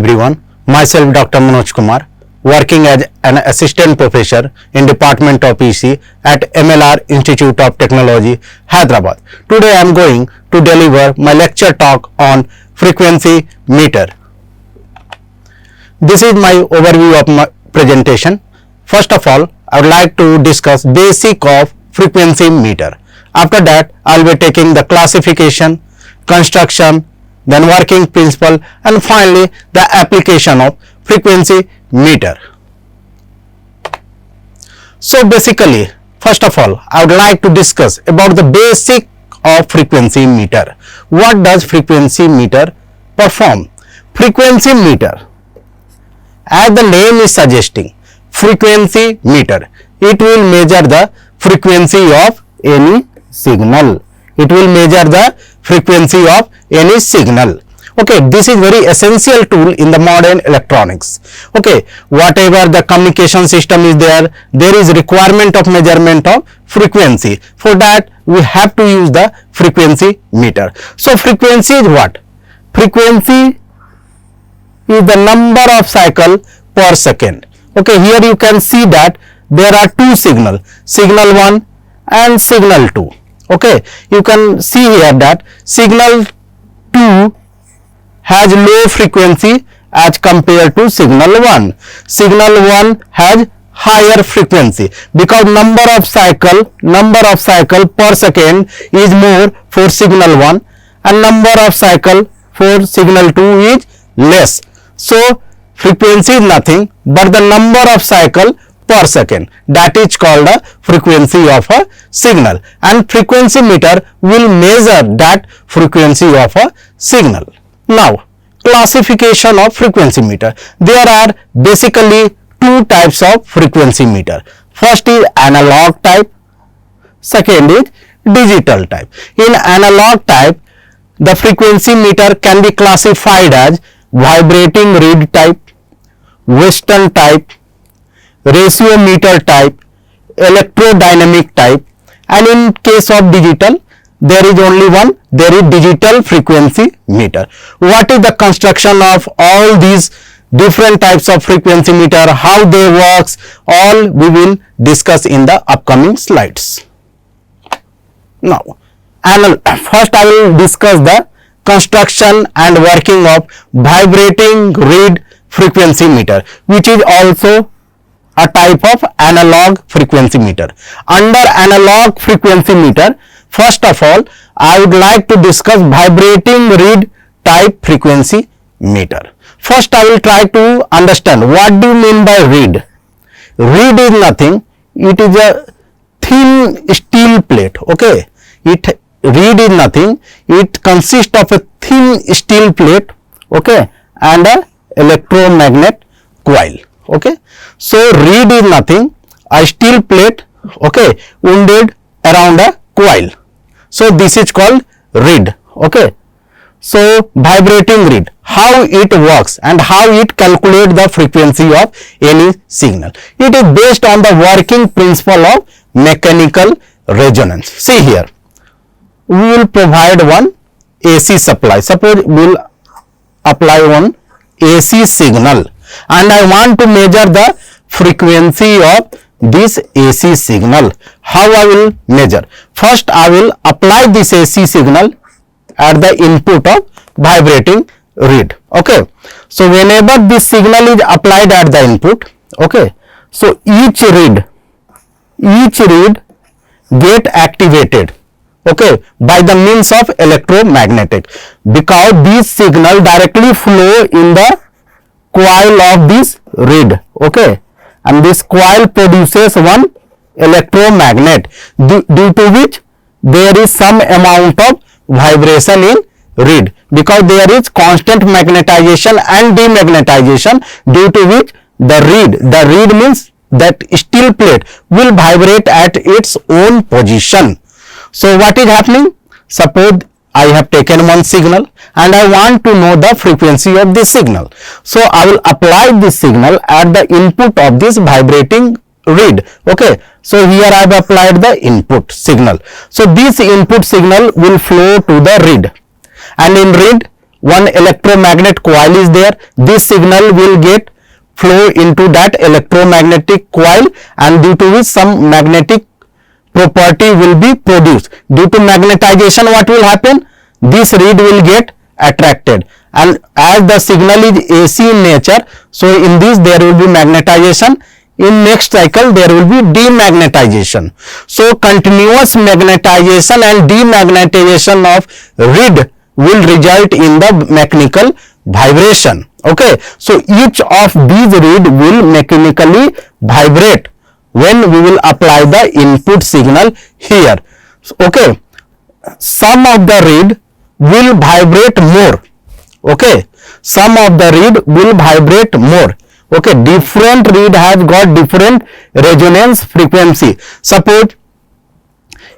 everyone, myself Dr. Manoj Kumar, working as an assistant professor in Department of EC at MLR Institute of Technology, Hyderabad. Today I am going to deliver my lecture talk on frequency meter. This is my overview of my presentation. First of all, I would like to discuss basic of frequency meter. After that, I will be taking the classification, construction, then working principle, and finally the application of frequency meter. So basically, first of all, I would like to discuss about the basic of frequency meter. What does frequency meter perform? Frequency meter, as the name is suggesting, frequency meter, it will measure the frequency of any signal. It will measure the frequency of any signal. Okay, this is very essential tool in the modern electronics. Okay, whatever the communication system is there is requirement of measurement of frequency. For that, we have to use the frequency meter. So frequency is what? Frequency is the number of cycle per second. Okay, here you can see that there are two signal, signal 1 and signal 2. Okay, you can see here that signal 2 has low frequency as compared to signal 1. Signal 1 has higher frequency because number of cycle per second is more for signal 1 and number of cycle for signal 2 is less. So frequency is nothing but the number of cycle per second, that is called the frequency of a signal, and frequency meter will measure that frequency of a signal. Now, classification of frequency meter. There are basically two types of frequency meter. First is analog type, second is digital type. In analog type, the frequency meter can be classified as vibrating reed type, Western type, ratio meter type, electrodynamic type, and in case of digital, there is only one, there is digital frequency meter. What is the construction of all these different types of frequency meter, how they works, all we will discuss in the upcoming slides. Now, first I will discuss the construction and working of vibrating reed frequency meter, which is also a type of analog frequency meter. Under analog frequency meter, first of all, I would like to discuss vibrating reed type frequency meter. First, I will try to understand what do you mean by reed. Reed is nothing, it is a thin steel plate. Okay, reed is nothing, it consists of a thin steel plate, okay, and a electromagnet coil. Okay, so reed is nothing, a steel plate, okay, wounded around a coil. So this is called reed. Okay, so vibrating reed, how it works and how it calculates the frequency of any signal. It is based on the working principle of mechanical resonance. See here, we will provide one AC supply. Suppose we will apply one AC signal and I want to measure the frequency of this AC signal. How I will measure? First, I will apply this AC signal at the input of vibrating reed. Okay, so whenever this signal is applied at the input, okay, so each reed get activated, okay, by the means of electromagnetic, because this signal directly flow in the coil of this reed. Okay, and this coil produces one electromagnet due to which there is some amount of vibration in reed, because there is constant magnetization and demagnetization, due to which the reed means that steel plate will vibrate at its own position. So what is happening? Suppose I have taken one signal and I want to know the frequency of this signal. So I will apply this signal at the input of this vibrating reed. Okay, so here I have applied the input signal. So this input signal will flow to the reed, and in reed one electromagnet coil is there. This signal will get flow into that electromagnetic coil, and due to which some magnetic property will be produced. Due to magnetization, what will happen? This reed will get attracted, and as the signal is AC in nature, so in this there will be magnetization. In next cycle there will be demagnetization. So continuous magnetization and demagnetization of reed will result in the mechanical vibration. Okay, so each of these reed will mechanically vibrate when we will apply the input signal here. Okay, some of the reed will vibrate more. Okay, some of the reed will vibrate more. Okay, different reed has got different resonance frequency. Suppose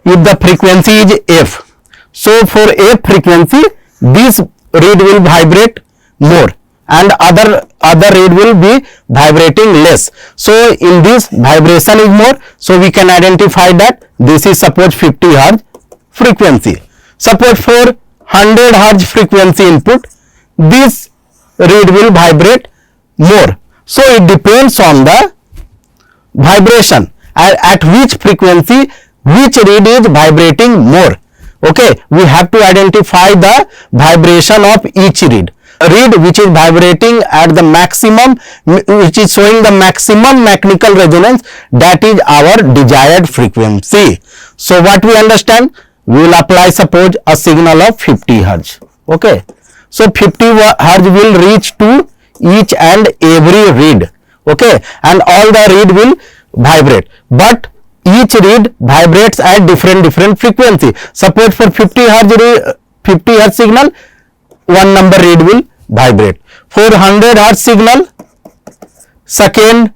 if the frequency is F, so for F frequency this reed will vibrate more and other reed will be vibrating less. So in this vibration is more, so we can identify that this is suppose 50 Hz frequency. Suppose for 100 Hz frequency input, this reed will vibrate more. So it depends on the vibration at which frequency which reed is vibrating more. Okay, we have to identify the vibration of each reed. A reed which is vibrating at the maximum, which is showing the maximum mechanical resonance, that is our desired frequency. So what we understand? We will apply suppose a signal of 50 Hz. Okay, so 50 Hz will reach to each and every reed. Okay, and all the reed will vibrate, but each reed vibrates at different frequency. Suppose for 50 Hz signal, one number reed will vibrate. For 100 Hz signal, second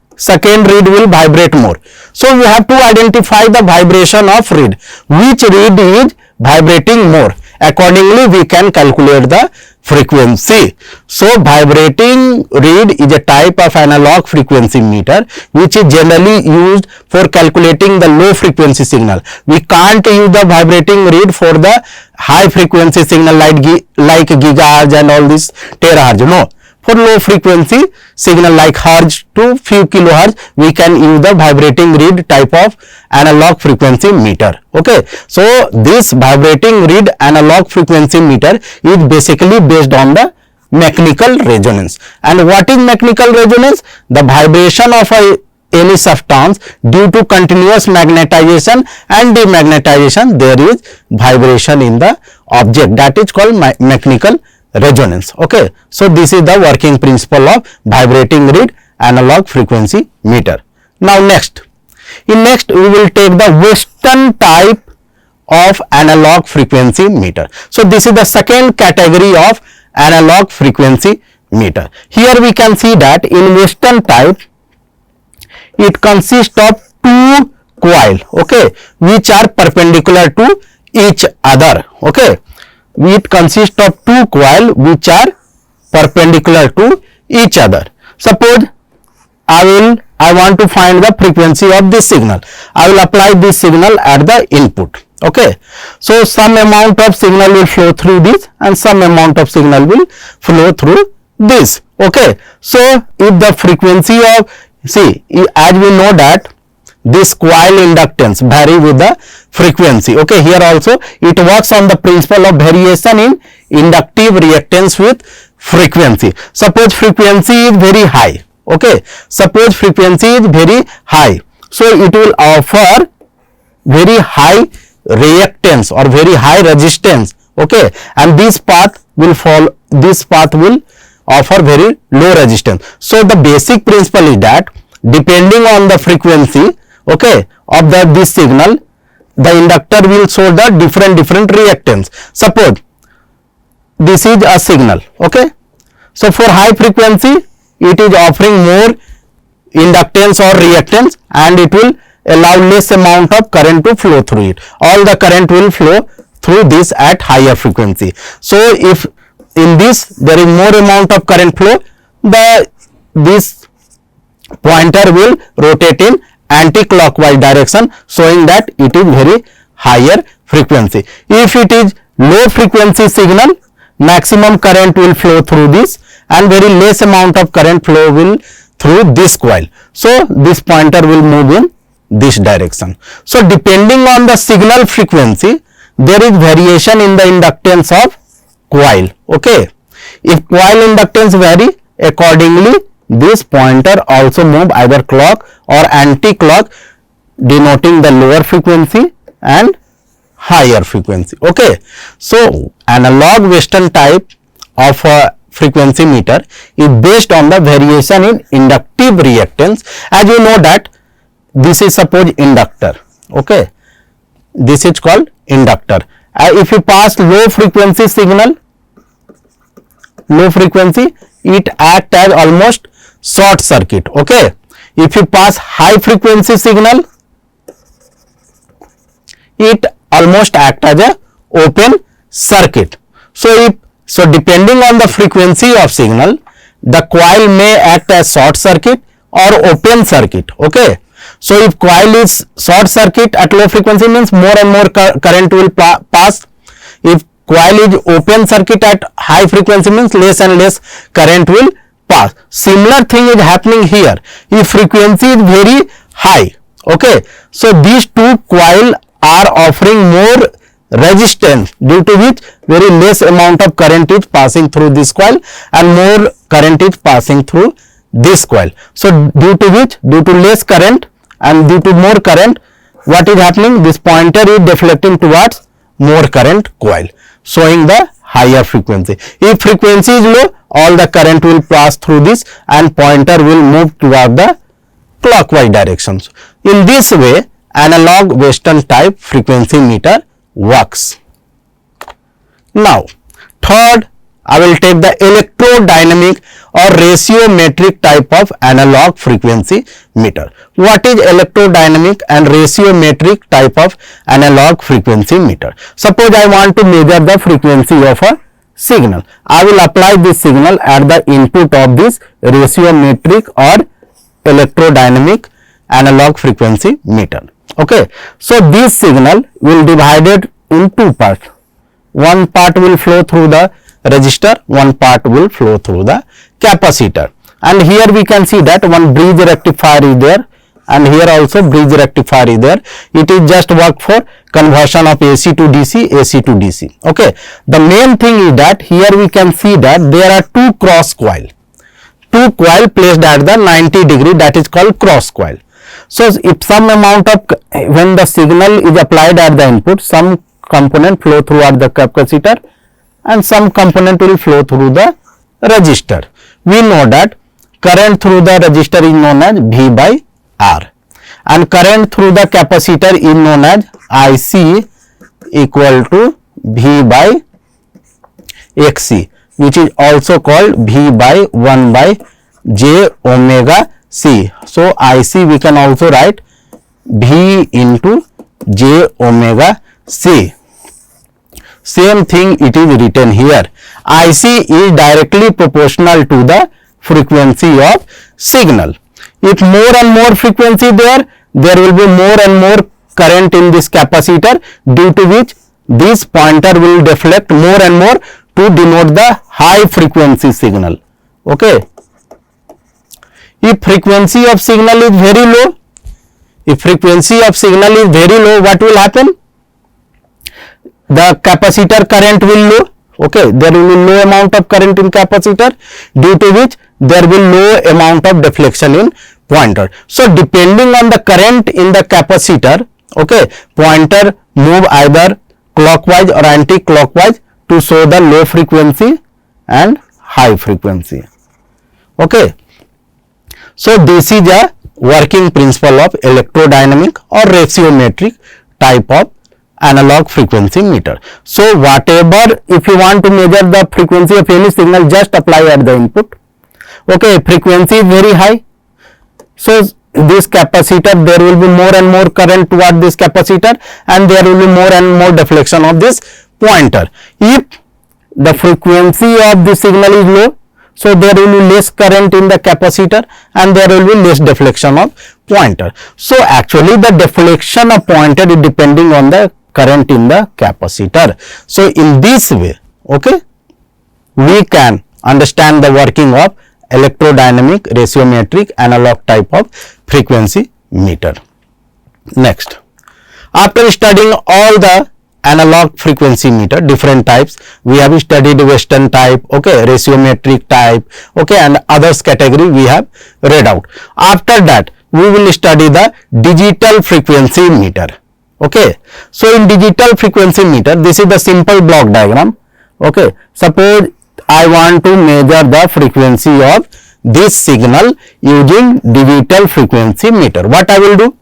reed will vibrate more. So we have to identify the vibration of reed, which reed is vibrating more. Accordingly we can calculate the frequency. So vibrating reed is a type of analog frequency meter which is generally used for calculating the low frequency signal. We can't use the vibrating reed for the high frequency signal like gigahertz and all this terahertz. No, for low frequency signal like hertz to few kilohertz, we can use the vibrating reed type of analog frequency meter. Okay, so this vibrating reed analog frequency meter is basically based on the mechanical resonance. And what is mechanical resonance? The vibration of any substance due to continuous magnetization and demagnetization, there is vibration in the object, that is called mechanical resonance. Okay, so this is the working principle of vibrating reed analog frequency meter. Now next we will take the Weston type of analog frequency meter. So this is the second category of analog frequency meter. Here we can see that in Weston type it consists of two coil, okay, which are perpendicular to each other. Okay, it consists of two coil which are perpendicular to each other. Suppose I want to find the frequency of this signal. I will apply this signal at the input. Okay, so some amount of signal will flow through this and some amount of signal will flow through this. Okay, so if the frequency of, see, as we know that this coil inductance vary with the frequency. Okay, here also it works on the principle of variation in inductive reactance with frequency. Suppose frequency is very high. Okay, suppose frequency is very high, so it will offer very high reactance or very high resistance. Okay, and this path will offer very low resistance. So the basic principle is that depending on the frequency, okay, of this signal, the inductor will show the different reactance. Suppose this is a signal. Okay, so for high frequency it is offering more inductance or reactance and it will allow less amount of current to flow through it. All the current will flow through this at higher frequency. So if in this there is more amount of current flow, this pointer will rotate in anti-clockwise direction, showing that it is very higher frequency. If it is low frequency signal, maximum current will flow through this and very less amount of current flow will through this coil. So this pointer will move in this direction. So depending on the signal frequency, there is variation in the inductance of coil. Okay, if coil inductance vary, accordingly this pointer also move either clock or anti-clock, denoting the lower frequency and higher frequency. Okay, so analog Western type of frequency meter is based on the variation in inductive reactance. As you know that this is suppose inductor. Okay, this is called inductor. If you pass low frequency signal, low frequency, it act as almost short circuit. Okay, if you pass high frequency signal, it almost act as a open circuit. So depending on the frequency of signal, the coil may act as short circuit or open circuit. Okay, so if coil is short circuit at low frequency, means more and more current will pass. If coil is open circuit at high frequency, means less and less current will pass. Similar thing is happening here. If frequency is very high, okay, so these two coil are offering more resistance, due to which very less amount of current is passing through this coil and more current is passing through this coil. So due to less current and due to more current, what is happening? This pointer is deflecting towards more current coil, showing the higher frequency. If frequency is low, all the current will pass through this and pointer will move toward the clockwise directions. In this way, analog Western type frequency meter works. Now, third, I will take the electrodynamic or ratiometric type of analog frequency meter. What is electrodynamic and ratiometric type of analog frequency meter? Suppose I want to measure the frequency of a signal. I will apply this signal at the input of this ratiometric or electrodynamic analog frequency meter. Okay, so this signal will divided in two parts. One part will flow through the resistor, one part will flow through the capacitor. And here we can see that one bridge rectifier is there, and here also bridge rectifier is there. It is just work for conversion of AC to DC, AC to DC. Okay, the main thing is that here we can see that there are two cross coil. Two coil placed at the 90 degree, that is called cross coil. So if some amount of, when the signal is applied at the input, some component flow through at the capacitor and some component will flow through the resistor. We know that current through the resistor is known as V by R and current through the capacitor is known as IC equal to V by XC, which is also called V by 1 by J omega C. So IC we can also write V into J omega C. Same thing it is written here. IC is directly proportional to the frequency of signal. If more and more frequency there will be more and more current in this capacitor, due to which this pointer will deflect more and more to denote the high frequency signal. Okay. If frequency of signal is very low, what will happen? The capacitor current will low. Okay, there will be low amount of current in capacitor, due to which there will low amount of deflection in pointer. So depending on the current in the capacitor, okay, pointer move either clockwise or anti-clockwise to show the low frequency and high frequency. Okay. So this is a working principle of electrodynamic or ratiometric type of analog frequency meter. So whatever, if you want to measure the frequency of any signal, just apply at the input. Okay, frequency is very high. So this capacitor, there will be more and more current toward this capacitor and there will be more and more deflection of this pointer. If the frequency of the signal is low, so there will be less current in the capacitor and there will be less deflection of pointer. So actually the deflection of pointer is depending on the current in the capacitor. So in this way, okay, we can understand the working of electrodynamic ratiometric analog type of frequency meter. Next, after studying all the analog frequency meter different types, we have studied Western type, okay, ratiometric type, okay, and others category we have read out. After that we will study the digital frequency meter. Okay, so in digital frequency meter, this is the simple block diagram. Okay, suppose I want to measure the frequency of this signal using digital frequency meter. What I will do?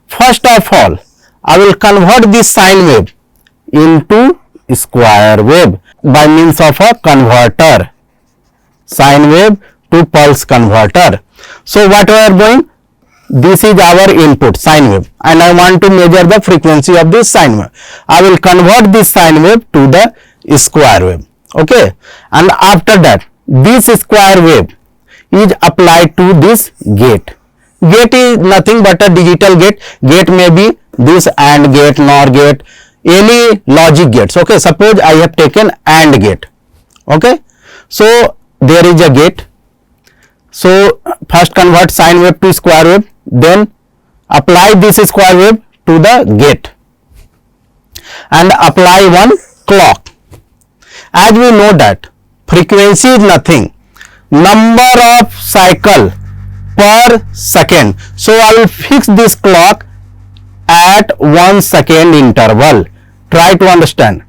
First of all, I will convert this sine wave into square wave by means of a converter, sine wave to pulse converter. So what we are going? This is our input sine wave and I want to measure the frequency of this sine wave. I will convert this sine wave to the square wave. Okay, and after that this square wave is applied to this gate. Gate is nothing but a digital gate. Gate may be this AND gate, NOR gate, any logic gates. Okay, suppose I have taken AND gate. Okay, so there is a gate. So first convert sine wave to square wave, then apply this square wave to the gate and apply one clock. As we know that frequency is nothing, number of cycle per second. So I will fix this clock at 1 second interval. Try to understand.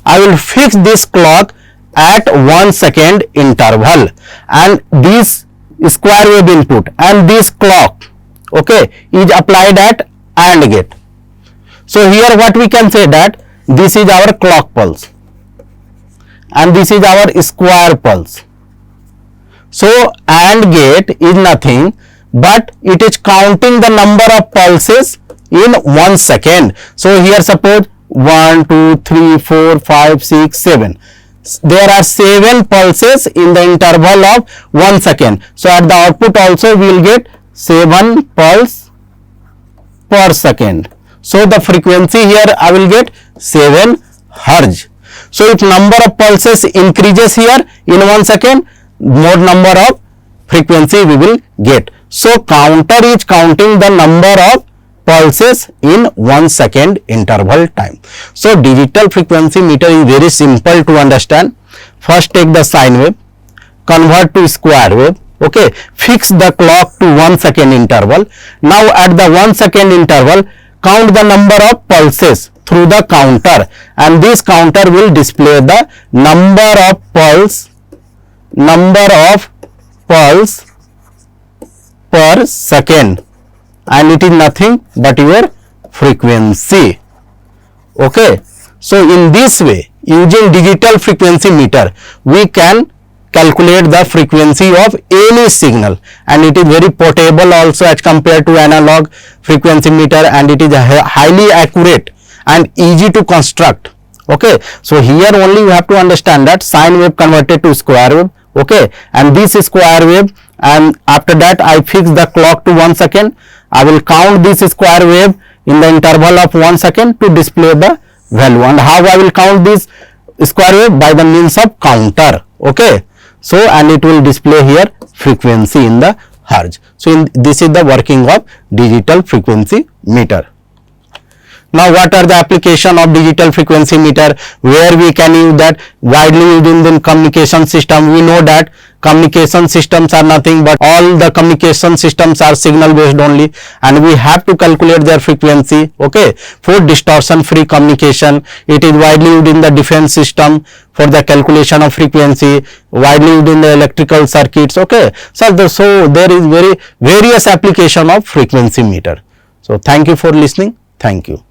I will fix this clock at 1 second interval and this square wave input and this clock, okay, is applied at AND gate. So here what we can say that this is our clock pulse and this is our square pulse. So AND gate is nothing but it is counting the number of pulses in 1 second. So here suppose 1, 2, 3, 4, 5, 6, 7. There are 7 pulses in the interval of 1 second. So at the output also we will get 7 pulse per second. So the frequency here I will get 7 Hertz. So if number of pulses increases here in 1 second, more number of frequency we will get. So counter is counting the number of pulses in 1 second interval time. So digital frequency meter is very simple to understand. First take the sine wave, convert to square wave, okay, fix the clock to 1 second interval. Now at the 1 second interval, count the number of pulses through the counter and this counter will display the number of pulse per second and it is nothing but your frequency. Okay, so in this way using digital frequency meter we can calculate the frequency of any signal and it is very portable also as compared to analog frequency meter and it is highly accurate and easy to construct. Okay, so here only you have to understand that sine wave converted to square wave, okay, and this is square wave and after that I fix the clock to 1 second. I will count this square wave in the interval of 1 second to display the value. And how I will count this square wave? By the means of counter. Okay, so and it will display here frequency in the Hertz. So this is the working of digital frequency meter. Now what are the application of digital frequency meter? Where we can use that? Widely used in the communication system. We know that communication systems are nothing but all the communication systems are signal based only and we have to calculate their frequency. Okay, for distortion free communication. It is widely used in the defense system for the calculation of frequency, widely used in the electrical circuits. Okay, so there is various application of frequency meter. So thank you for listening. Thank you.